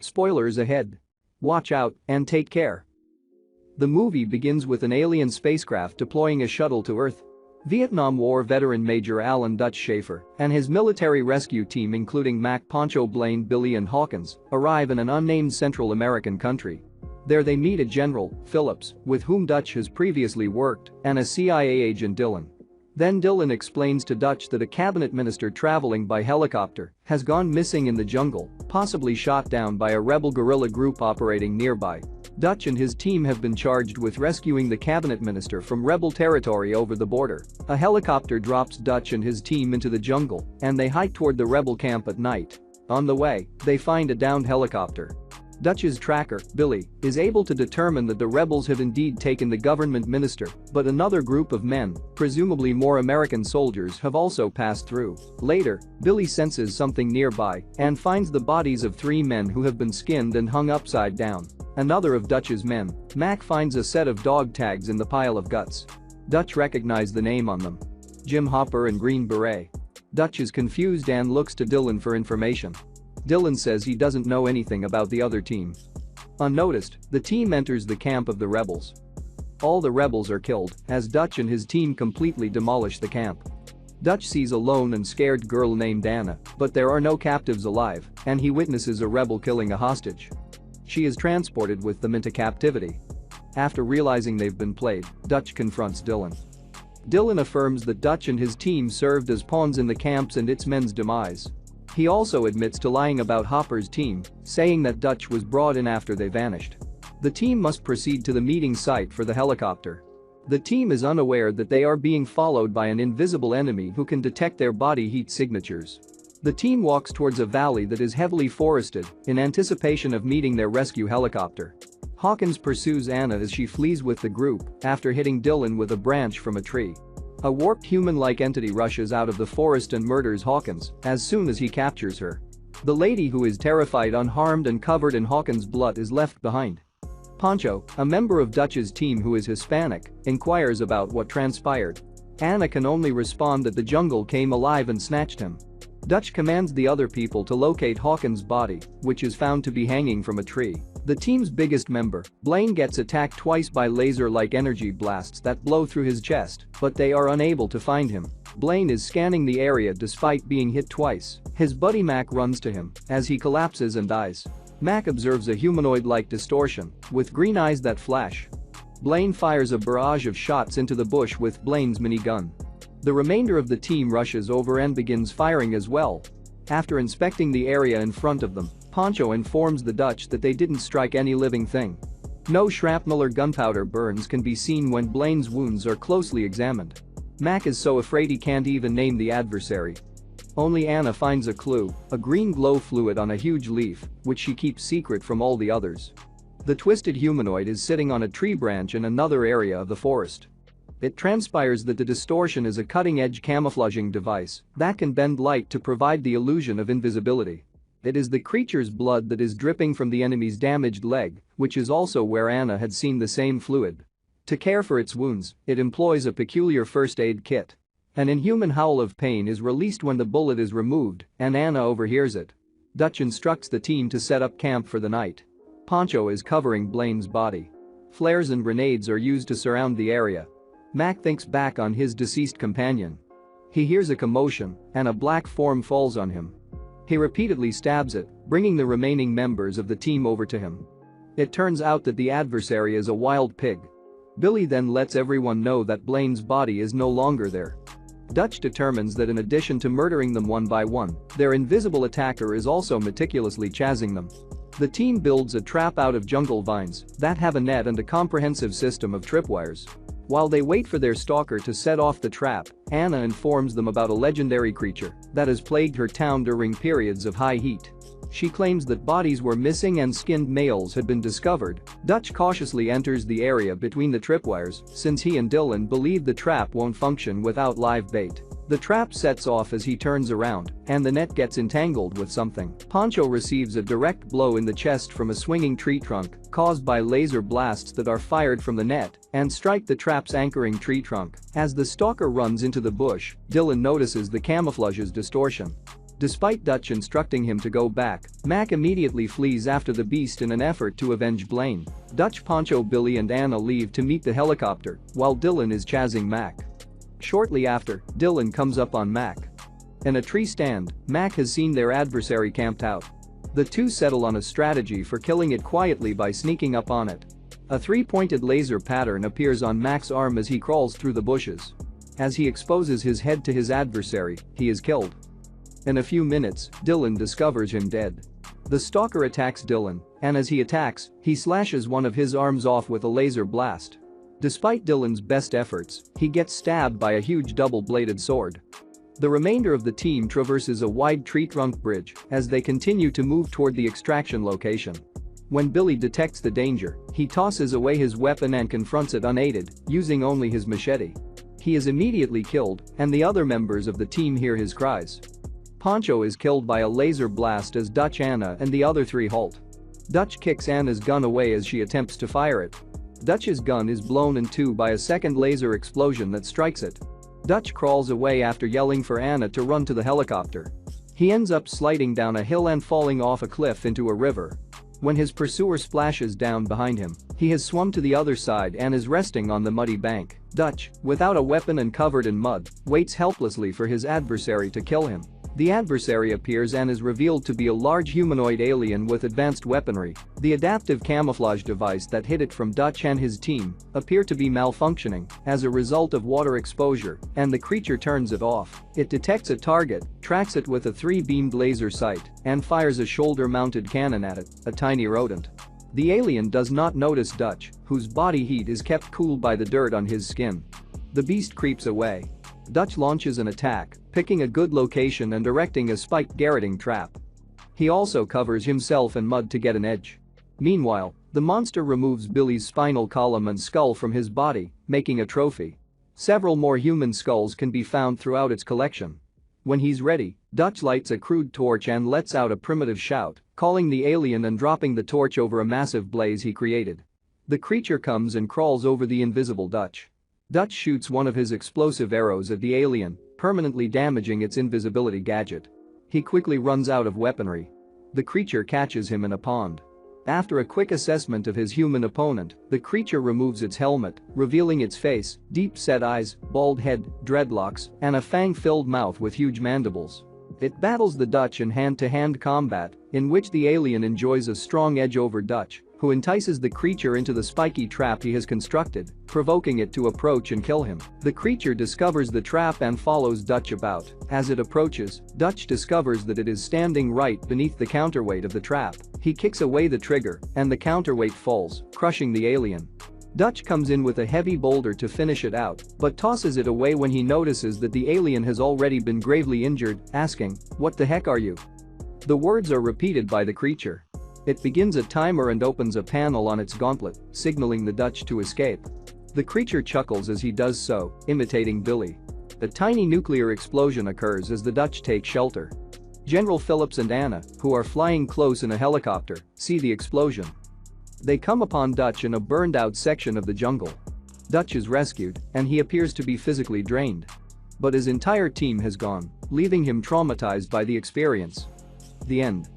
Spoilers ahead. Watch out and take care. The movie begins with an alien spacecraft deploying a shuttle to Earth. Vietnam War veteran Major Alan Dutch Schaefer and his military rescue team including Mac, Poncho, Blaine, Billy and Hawkins arrive in an unnamed Central American country. There they meet a General, Phillips, with whom Dutch has previously worked, and a CIA agent Dylan. Then Dylan explains to Dutch that a cabinet minister traveling by helicopter has gone missing in the jungle, possibly shot down by a rebel guerrilla group operating nearby. Dutch and his team have been charged with rescuing the cabinet minister from rebel territory over the border. A helicopter drops Dutch and his team into the jungle, and they hike toward the rebel camp at night. On the way, they find a downed helicopter. Dutch's tracker, Billy, is able to determine that the rebels have indeed taken the government minister, but another group of men, presumably more American soldiers, have also passed through. Later, Billy senses something nearby and finds the bodies of 3 men who have been skinned and hung upside down. Another of Dutch's men, Mac, finds a set of dog tags in the pile of guts. Dutch recognizes the name on them: Jim Hopper and Green Beret. Dutch is confused and looks to Dylan for information. Dylan says he doesn't know anything about the other team. Unnoticed, the team enters the camp of the rebels. All the rebels are killed as Dutch and his team completely demolish the camp. Dutch sees a lone and scared girl named Anna, but there are no captives alive, and he witnesses a rebel killing a hostage. She is transported with them into captivity. After realizing they've been played, Dutch confronts Dylan. Dylan affirms that Dutch and his team served as pawns in the camps and its men's demise. He also admits to lying about Hopper's team, saying that Dutch was brought in after they vanished. The team must proceed to the meeting site for the helicopter. The team is unaware that they are being followed by an invisible enemy who can detect their body heat signatures. The team walks towards a valley that is heavily forested in anticipation of meeting their rescue helicopter. Hawkins pursues Anna as she flees with the group after hitting Dylan with a branch from a tree. A warped human-like entity rushes out of the forest and murders Hawkins as soon as he captures her. The lady, who is terrified, unharmed and covered in Hawkins' blood, is left behind. Poncho, a member of Dutch's team who is Hispanic, inquires about what transpired. Anna can only respond that the jungle came alive and snatched him. Dutch commands the other people to locate Hawkins' body, which is found to be hanging from a tree. The team's biggest member, Blaine, gets attacked twice by laser-like energy blasts that blow through his chest, but they are unable to find him. Blaine is scanning the area despite being hit twice. His buddy Mac runs to him as he collapses and dies. Mac observes a humanoid-like distortion with green eyes that flash. Blaine fires a barrage of shots into the bush with Blaine's minigun. The remainder of the team rushes over and begins firing as well. After inspecting the area in front of them, Poncho informs the Dutch that they didn't strike any living thing. No shrapnel or gunpowder burns can be seen when Blaine's wounds are closely examined. Mac is so afraid he can't even name the adversary. Only Anna finds a clue, a green glow fluid on a huge leaf, which she keeps secret from all the others. The twisted humanoid is sitting on a tree branch in another area of the forest. It transpires that the distortion is a cutting-edge camouflaging device that can bend light to provide the illusion of invisibility. It is the creature's blood that is dripping from the enemy's damaged leg, which is also where Anna had seen the same fluid. To care for its wounds, it employs a peculiar first aid kit. An inhuman howl of pain is released when the bullet is removed, and Anna overhears it. Dutch instructs the team to set up camp for the night. Poncho is covering Blaine's body. Flares and grenades are used to surround the area. Mac thinks back on his deceased companion. He hears a commotion, and a black form falls on him. He repeatedly stabs it, bringing the remaining members of the team over to him. It turns out that the adversary is a wild pig. Billy then lets everyone know that Blaine's body is no longer there. Dutch determines that in addition to murdering them one by one, their invisible attacker is also meticulously chasing them. The team builds a trap out of jungle vines that have a net and a comprehensive system of tripwires. While they wait for their stalker to set off the trap, Anna informs them about a legendary creature that has plagued her town during periods of high heat. She claims that bodies were missing and skinned males had been discovered. Dutch cautiously enters the area between the tripwires since he and Dylan believe the trap won't function without live bait. The trap sets off as he turns around, and the net gets entangled with something. Poncho receives a direct blow in the chest from a swinging tree trunk caused by laser blasts that are fired from the net and strike the trap's anchoring tree trunk. As the stalker runs into the bush, Dylan notices the camouflage's distortion. Despite Dutch instructing him to go back, Mac immediately flees after the beast in an effort to avenge Blaine. Dutch, Poncho, Billy and Anna leave to meet the helicopter, while Dylan is chasing Mac. Shortly after, Dylan comes up on Mac. In a tree stand, Mac has seen their adversary camped out. The two settle on a strategy for killing it quietly by sneaking up on it. A three-pointed laser pattern appears on Mac's arm as he crawls through the bushes. As he exposes his head to his adversary, he is killed. In a few minutes, Dylan discovers him dead. The stalker attacks Dylan, and as he attacks, he slashes one of his arms off with a laser blast. Despite Dylan's best efforts, he gets stabbed by a huge double-bladed sword. The remainder of the team traverses a wide tree-trunk bridge as they continue to move toward the extraction location. When Billy detects the danger, he tosses away his weapon and confronts it unaided, using only his machete. He is immediately killed, and the other members of the team hear his cries. Poncho is killed by a laser blast as Dutch, Anna and the other three halt. Dutch kicks Anna's gun away as she attempts to fire it. Dutch's gun is blown in two by a second laser explosion that strikes it. Dutch crawls away after yelling for Anna to run to the helicopter. He ends up sliding down a hill and falling off a cliff into a river. When his pursuer splashes down behind him, he has swum to the other side and is resting on the muddy bank. Dutch, without a weapon and covered in mud, waits helplessly for his adversary to kill him. The adversary appears and is revealed to be a large humanoid alien with advanced weaponry. The adaptive camouflage device that hid it from Dutch and his team appear to be malfunctioning as a result of water exposure, and the creature turns it off. It detects a target, tracks it with a 3-beamed laser sight, and fires a shoulder-mounted cannon at it, a tiny rodent. The alien does not notice Dutch, whose body heat is kept cool by the dirt on his skin. The beast creeps away. Dutch launches an attack, picking a good location and erecting a spiked garroting trap. He also covers himself in mud to get an edge. Meanwhile, the monster removes Billy's spinal column and skull from his body, making a trophy. Several more human skulls can be found throughout its collection. When he's ready, Dutch lights a crude torch and lets out a primitive shout, calling the alien and dropping the torch over a massive blaze he created. The creature comes and crawls over the invisible Dutch. Dutch shoots one of his explosive arrows at the alien, permanently damaging its invisibility gadget. He quickly runs out of weaponry. The creature catches him in a pond. After a quick assessment of his human opponent, the creature removes its helmet, revealing its face, deep-set eyes, bald head, dreadlocks, and a fang-filled mouth with huge mandibles. It battles the Dutch in hand-to-hand combat, in which the alien enjoys a strong edge over Dutch, who entices the creature into the spiky trap he has constructed, provoking it to approach and kill him. The creature discovers the trap and follows Dutch about. As it approaches, Dutch discovers that it is standing right beneath the counterweight of the trap. He kicks away the trigger, and the counterweight falls, crushing the alien. Dutch comes in with a heavy boulder to finish it out, but tosses it away when he notices that the alien has already been gravely injured, asking, "What the heck are you?" The words are repeated by the creature. It begins a timer and opens a panel on its gauntlet, signaling the Dutch to escape. The creature chuckles as he does so, imitating Billy. A tiny nuclear explosion occurs as the Dutch take shelter. General Phillips and Anna, who are flying close in a helicopter, see the explosion. They come upon Dutch in a burned-out section of the jungle. Dutch is rescued, and he appears to be physically drained. But his entire team has gone, leaving him traumatized by the experience. The end.